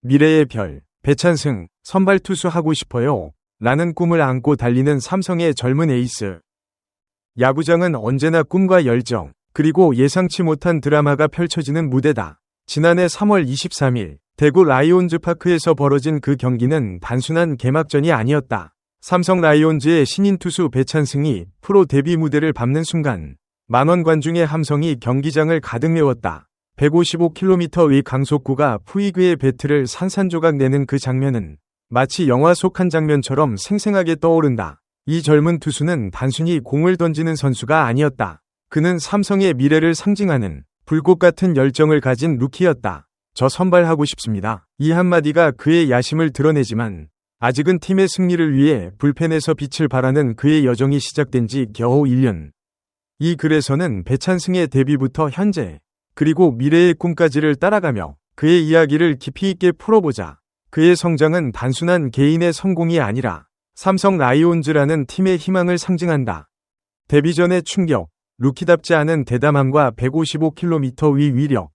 미래의 별, 배찬승, 선발 투수 하고 싶어요. 라는 꿈을 안고 달리는 삼성의 젊은 에이스. 야구장은 언제나 꿈과 열정, 그리고 예상치 못한 드라마가 펼쳐지는 무대다. 지난해 3월 23일, 대구 라이온즈 파크에서 벌어진 그 경기는 단순한 개막전이 아니었다. 삼성 라이온즈의 신인 투수 배찬승이 프로 데뷔 무대를 밟는 순간, 만원 관중의 함성이 경기장을 가득 메웠다. 155km의 강속구가 푸이그의 배트를 산산조각 내는 그 장면은 마치 영화 속 한 장면처럼 생생하게 떠오른다. 이 젊은 투수는 단순히 공을 던지는 선수가 아니었다. 그는 삼성의 미래를 상징하는 불꽃 같은 열정을 가진 루키였다. 저 선발하고 싶습니다. 이 한마디가 그의 야심을 드러내지만 아직은 팀의 승리를 위해 불펜에서 빛을 발하는 그의 여정이 시작된 지 겨우 1년. 이 글에서는 배찬승의 데뷔부터 현재, 그리고 미래의 꿈까지를 따라가며 그의 이야기를 깊이 있게 풀어보자. 그의 성장은 단순한 개인의 성공이 아니라 삼성 라이온즈라는 팀의 희망을 상징한다. 데뷔 전의 충격, 루키답지 않은 대담함과 155km의 위력.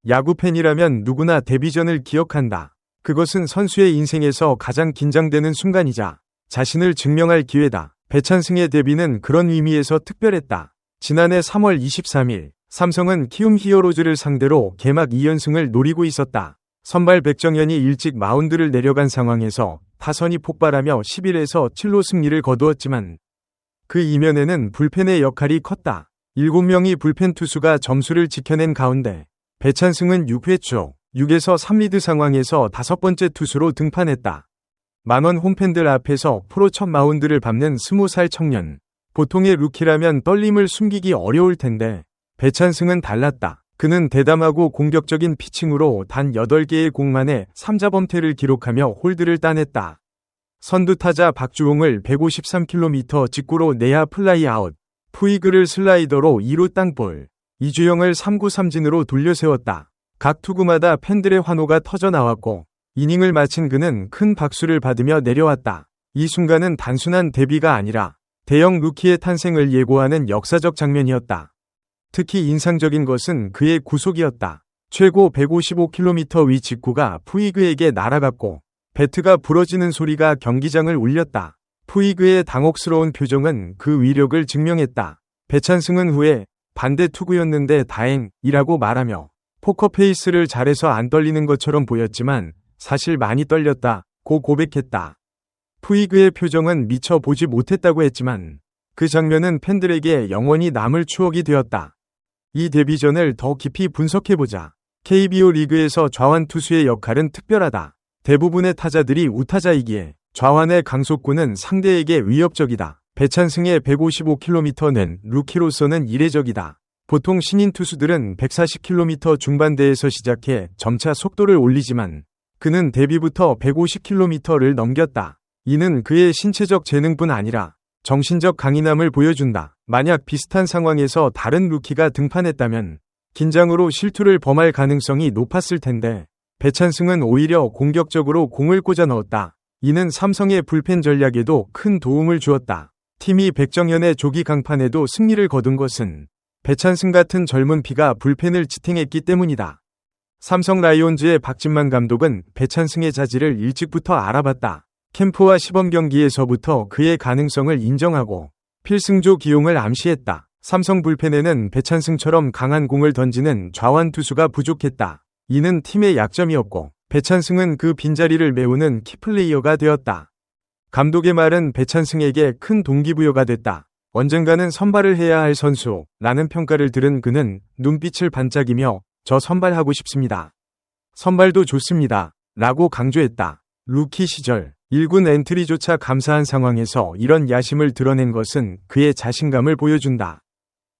야구 팬이라면 누구나 데뷔 전을 기억한다. 그것은 선수의 인생에서 가장 긴장되는 순간이자 자신을 증명할 기회다. 배찬승의 데뷔는 그런 의미에서 특별했다. 지난해 3월 23일, 삼성은 키움 히어로즈를 상대로 개막 2연승을 노리고 있었다. 선발 백정현이 일찍 마운드를 내려간 상황에서 타선이 폭발하며 11에서 7로 승리를 거두었지만 그 이면에는 불펜의 역할이 컸다. 7명의 불펜 투수가 점수를 지켜낸 가운데 배찬승은 6회 초 6에서 3리드 상황에서 5번째 투수로 등판했다. 만원 홈팬들 앞에서 프로 첫 마운드를 밟는 20살 청년. 보통의 루키라면 떨림을 숨기기 어려울 텐데 배찬승은 달랐다. 그는 대담하고 공격적인 피칭으로 단 8개의 공만에 3자범퇴를 기록하며 홀드를 따냈다. 선두타자 박주홍을 153km 직구로 내야 플라이 아웃, 푸이그를 슬라이더로 2루 땅볼, 이주영을 3구 삼진으로 돌려세웠다. 각 투구마다 팬들의 환호가 터져나왔고 이닝을 마친 그는 큰 박수를 받으며 내려왔다. 이 순간은 단순한 데뷔가 아니라 대형 루키의 탄생을 예고하는 역사적 장면이었다. 특히 인상적인 것은 그의 구속이었다. 최고 155km의 직구가 푸이그에게 날아갔고 배트가 부러지는 소리가 경기장을 울렸다. 푸이그의 당혹스러운 표정은 그 위력을 증명했다. 배찬승은 후에 반대 투구였는데 다행이라고 말하며 포커페이스를 잘해서 안 떨리는 것처럼 보였지만 사실 많이 떨렸다고 고백했다. 푸이그의 표정은 미처 보지 못했다고 했지만 그 장면은 팬들에게 영원히 남을 추억이 되었다. 이 데뷔전을 더 깊이 분석해보자. KBO 리그에서 좌완 투수의 역할은 특별하다. 대부분의 타자들이 우타자이기에 좌완의 강속구는 상대에게 위협적이다. 배찬승의 155km는 루키로서는 이례적이다. 보통 신인 투수들은 140km 중반대에서 시작해 점차 속도를 올리지만 그는 데뷔부터 150km를 넘겼다. 이는 그의 신체적 재능뿐 아니라 정신적 강인함을 보여준다. 만약 비슷한 상황에서 다른 루키가 등판했다면 긴장으로 실투를 범할 가능성이 높았을 텐데 배찬승은 오히려 공격적으로 공을 꽂아 넣었다. 이는 삼성의 불펜 전략에도 큰 도움을 주었다. 팀이 백정현의 조기 강판에도 승리를 거둔 것은 배찬승 같은 젊은 피가 불펜을 지탱했기 때문이다. 삼성 라이온즈의 박진만 감독은 배찬승의 자질을 일찍부터 알아봤다. 캠프와 시범 경기에서부터 그의 가능성을 인정하고 필승조 기용을 암시했다. 삼성 불펜에는 배찬승처럼 강한 공을 던지는 좌완 투수가 부족했다. 이는 팀의 약점이었고 배찬승은 그 빈자리를 메우는 키플레이어가 되었다. 감독의 말은 배찬승에게 큰 동기부여가 됐다. 언젠가는 선발을 해야 할 선수라는 평가를 들은 그는 눈빛을 반짝이며 저 선발하고 싶습니다. 선발도 좋습니다. 라고 강조했다. 루키 시절 1군 엔트리조차 감사한 상황에서 이런 야심을 드러낸 것은 그의 자신감을 보여준다.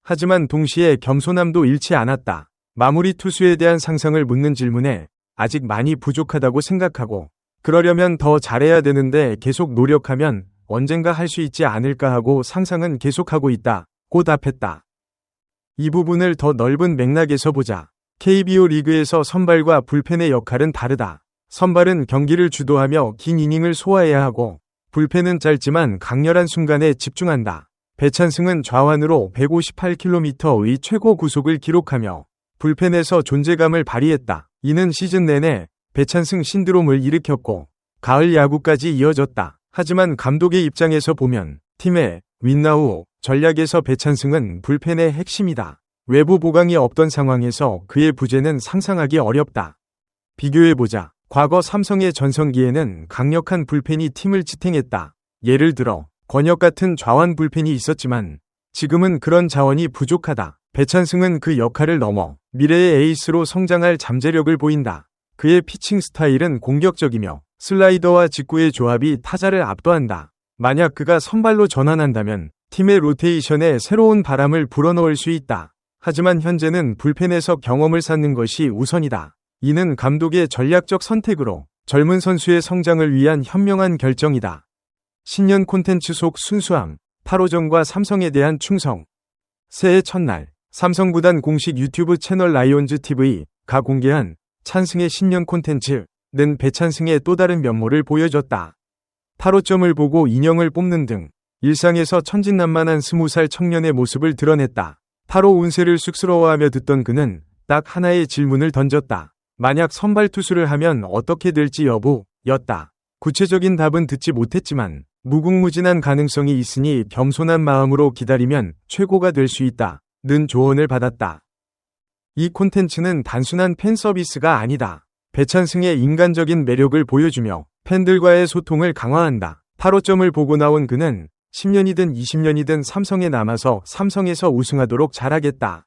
하지만 동시에 겸손함도 잃지 않았다. 마무리 투수에 대한 상상을 묻는 질문에 아직 많이 부족하다고 생각하고 그러려면 더 잘해야 되는데 계속 노력하면 언젠가 할 수 있지 않을까 하고 상상은 계속하고 있다고 답했다. 이 부분을 더 넓은 맥락에서 보자. KBO 리그에서 선발과 불펜의 역할은 다르다. 선발은 경기를 주도하며 긴 이닝을 소화해야 하고 불펜은 짧지만 강렬한 순간에 집중한다. 배찬승은 좌완으로 158km의 최고 구속을 기록하며 불펜에서 존재감을 발휘했다. 이는 시즌 내내 배찬승 신드롬을 일으켰고 가을 야구까지 이어졌다. 하지만 감독의 입장에서 보면 팀의 윈나우 전략에서 배찬승은 불펜의 핵심이다. 외부 보강이 없던 상황에서 그의 부재는 상상하기 어렵다. 비교해보자. 과거 삼성의 전성기에는 강력한 불펜이 팀을 지탱했다. 예를 들어 권혁 같은 좌완 불펜이 있었지만 지금은 그런 자원이 부족하다. 배찬승은 그 역할을 넘어 미래의 에이스로 성장할 잠재력을 보인다. 그의 피칭 스타일은 공격적이며 슬라이더와 직구의 조합이 타자를 압도한다. 만약 그가 선발로 전환한다면 팀의 로테이션에 새로운 바람을 불어넣을 수 있다. 하지만 현재는 불펜에서 경험을 쌓는 것이 우선이다. 이는 감독의 전략적 선택으로 젊은 선수의 성장을 위한 현명한 결정이다. 신년 콘텐츠 속 순수함, 8호전과 삼성에 대한 충성. 새해 첫날, 삼성구단 공식 유튜브 채널 라이온즈 TV가 공개한 찬승의 신년 콘텐츠는 배찬승의 또 다른 면모를 보여줬다. 타로점을 보고 인형을 뽑는 등 일상에서 천진난만한 20살 청년의 모습을 드러냈다. 타로 운세를 쑥스러워하며 듣던 그는 딱 하나의 질문을 던졌다. 만약 선발 투수를 하면 어떻게 될지 여부였다. 구체적인 답은 듣지 못했지만 무궁무진한 가능성이 있으니 겸손한 마음으로 기다리면 최고가 될 수 있다. 는 조언을 받았다. 이 콘텐츠는 단순한 팬 서비스가 아니다. 배찬승의 인간적인 매력을 보여주며 팬들과의 소통을 강화한다. 타로점을 보고 나온 그는 10년이든 20년이든 삼성에 남아서 삼성에서 우승하도록 잘하겠다.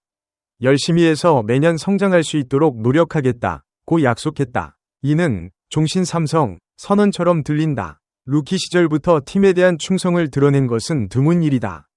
열심히 해서 매년 성장할 수 있도록 노력하겠다. 고 약속했다. 이는 종신 삼성 선언처럼 들린다. 루키 시절부터 팀에 대한 충성을 드러낸 것은 드문 일이다.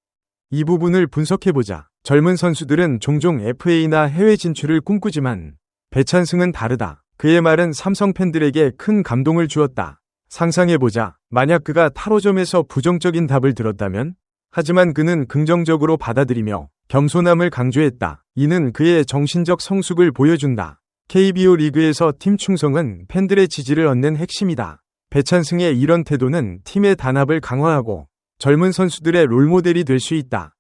이 부분을 분석해보자. 젊은 선수들은 종종 FA나 해외 진출을 꿈꾸지만 배찬승은 다르다. 그의 말은 삼성 팬들에게 큰 감동을 주었다. 상상해보자. 만약 그가 타로점에서 부정적인 답을 들었다면? 하지만 그는 긍정적으로 받아들이며 겸손함을 강조했다. 이는 그의 정신적 성숙을 보여준다. KBO 리그에서 팀 충성은 팬들의 지지를 얻는 핵심이다. 배찬승의 이런 태도는 팀의 단합을 강화하고 젊은 선수들의 롤모델이 될 수 있다.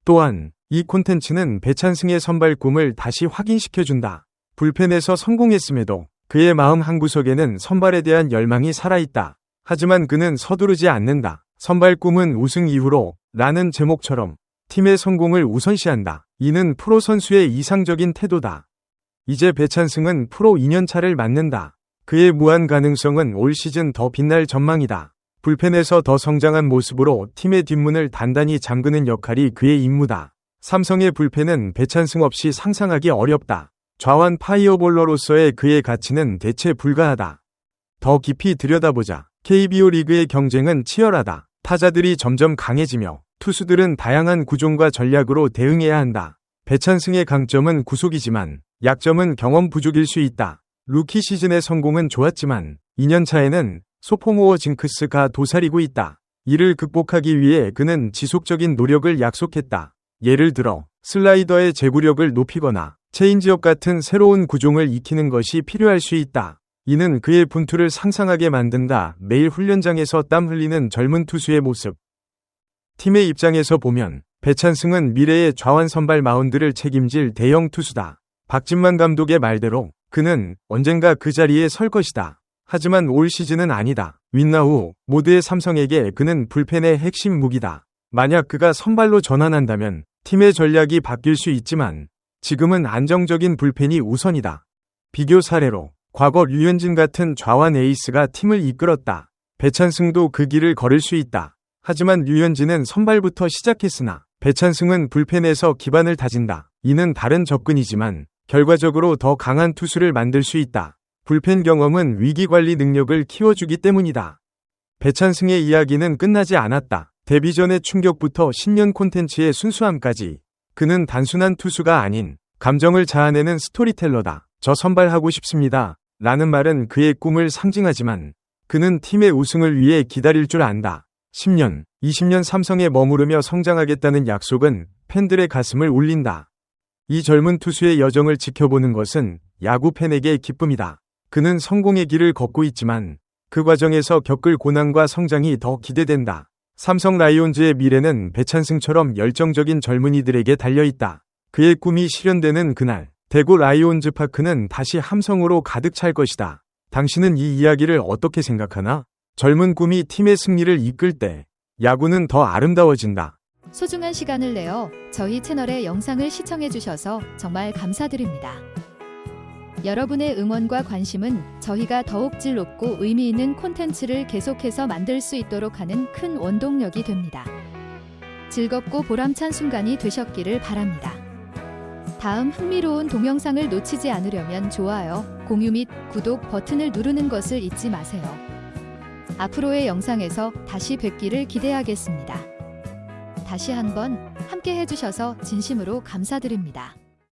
또한 이 콘텐츠는 배찬승의 선발 꿈을 다시 확인시켜준다. 불펜에서 성공했음에도 그의 마음 한구석에는 선발에 대한 열망이 살아있다. 하지만 그는 서두르지 않는다. 선발 꿈은 우승 이후로 라는 제목처럼 팀의 성공을 우선시한다. 이는 프로 선수의 이상적인 태도다. 이제 배찬승은 프로 2년차를 맞는다. 그의 무한 가능성은 올 시즌 더 빛날 전망이다. 불펜에서 더 성장한 모습으로 팀의 뒷문을 단단히 잠그는 역할이 그의 임무다. 삼성의 불펜은 배찬승 없이 상상하기 어렵다. 좌완 파이어볼러로서의 그의 가치는 대체 불가하다. 더 깊이 들여다보자. KBO 리그의 경쟁은 치열하다. 타자들이 점점 강해지며 투수들은 다양한 구종과 전략으로 대응해야 한다. 배찬승의 강점은 구속이지만 약점은 경험 부족일 수 있다. 루키 시즌의 성공은 좋았지만 2년 차에는 소포모어 징크스가 도사리고 있다. 이를 극복하기 위해 그는 지속적인 노력을 약속했다. 예를 들어 슬라이더의 제구력을 높이거나 체인지업 같은 새로운 구종을 익히는 것이 필요할 수 있다. 이는 그의 분투를 상상하게 만든다. 매일 훈련장에서 땀 흘리는 젊은 투수의 모습. 팀의 입장에서 보면 배찬승은 미래의 좌완 선발 마운드를 책임질 대형 투수다. 박진만 감독의 말대로 그는 언젠가 그 자리에 설 것이다. 하지만 올 시즌은 아니다. 윈나우 모드의 삼성에게 그는 불펜의 핵심 무기다. 만약 그가 선발로 전환한다면 팀의 전략이 바뀔 수 있지만 지금은 안정적인 불펜이 우선이다. 비교 사례로 과거 류현진 같은 좌완 에이스가 팀을 이끌었다. 배찬승도 그 길을 걸을 수 있다. 하지만 류현진은 선발부터 시작했으나 배찬승은 불펜에서 기반을 다진다. 이는 다른 접근이지만 결과적으로 더 강한 투수를 만들 수 있다. 불펜 경험은 위기관리 능력을 키워주기 때문이다. 배찬승의 이야기는 끝나지 않았다. 데뷔 전의 충격부터 신년 콘텐츠의 순수함까지 그는 단순한 투수가 아닌 감정을 자아내는 스토리텔러다. 저 선발하고 싶습니다. 라는 말은 그의 꿈을 상징하지만 그는 팀의 우승을 위해 기다릴 줄 안다. 10년, 20년 삼성에 머무르며 성장하겠다는 약속은 팬들의 가슴을 울린다. 이 젊은 투수의 여정을 지켜보는 것은 야구 팬에게 기쁨이다. 그는 성공의 길을 걷고 있지만 그 과정에서 겪을 고난과 성장이 더 기대된다. 삼성 라이온즈의 미래는 배찬승처럼 열정적인 젊은이들에게 달려있다. 그의 꿈이 실현되는 그날, 대구 라이온즈 파크는 다시 함성으로 가득 찰 것이다. 당신은 이 이야기를 어떻게 생각하나? 젊은 꿈이 팀의 승리를 이끌 때 야구는 더 아름다워진다. 소중한 시간을 내어 저희 채널의 영상을 시청해주셔서 정말 감사드립니다. 여러분의 응원과 관심은 저희가 더욱 질높고 의미 있는 콘텐츠를 계속해서 만들 수 있도록 하는 큰 원동력이 됩니다. 즐겁고 보람찬 순간이 되셨기를 바랍니다. 다음 흥미로운 동영상을 놓치지 않으려면 좋아요, 공유 및 구독 버튼을 누르는 것을 잊지 마세요. 앞으로의 영상에서 다시 뵙기를 기대하겠습니다. 다시 한번 함께 해주셔서 진심으로 감사드립니다.